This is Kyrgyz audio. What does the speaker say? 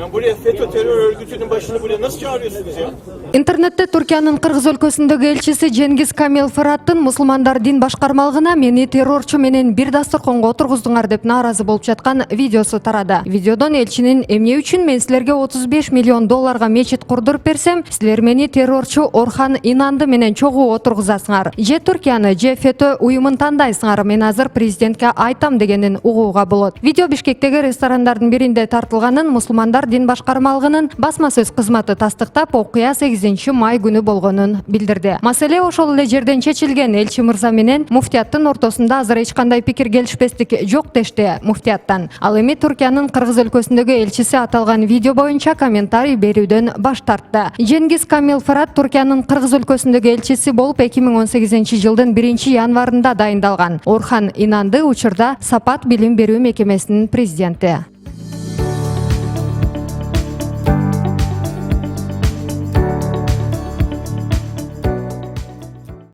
Yani buraya FETÖ terör örgütünün başını buraya nasıl çağırıyorsunuz ya? Интернетте Түркиянын Кыргыз өлкөсүндөгү элчиси Жеңгиз Камил Фыраттын мусулмандар дин башкармалыгына мени террорчу менен бир дасторконго отургуздуңар деп нааразы болуп жаткан видеосу тарады. Видеодон элчинин эмне үчүн мен силерге 35 миллион долларга мечит курдуруп берсем, силер мени террорчу Орхан Инанды менен чогуу отургузасыңар. Же Түркияны, же ФЕТÖ уюмун тандайсыңар, мен азыр президентке айтам дегенин угууга болот. Видео Бишкектеги ресторандардын биринде тартылганын мусулмандар дин башкармалыгынын басма сөз кызматы тастыктап, окуя 8 май күнү болгонун билдирди. Маселе ошол эле жерден чечилген. Элчи мырза менен муфтияттын ортосунда азыр эч кандай пикир келишпестик жок дешти муфтияттан. Ал эми Түркиянын Кыргыз өлкөсүндөгү элчиси аталган видео боюнча комментарий берүүдөн баш тартты. Жеңгиз Камил Фырат Түркиянын Кыргыз өлкөсүндөгү элчиси болуп 2018 жылдын 1-январында дайындалган. Орхан Инанды учурда Сапат билим берүү мекемесинин президенти.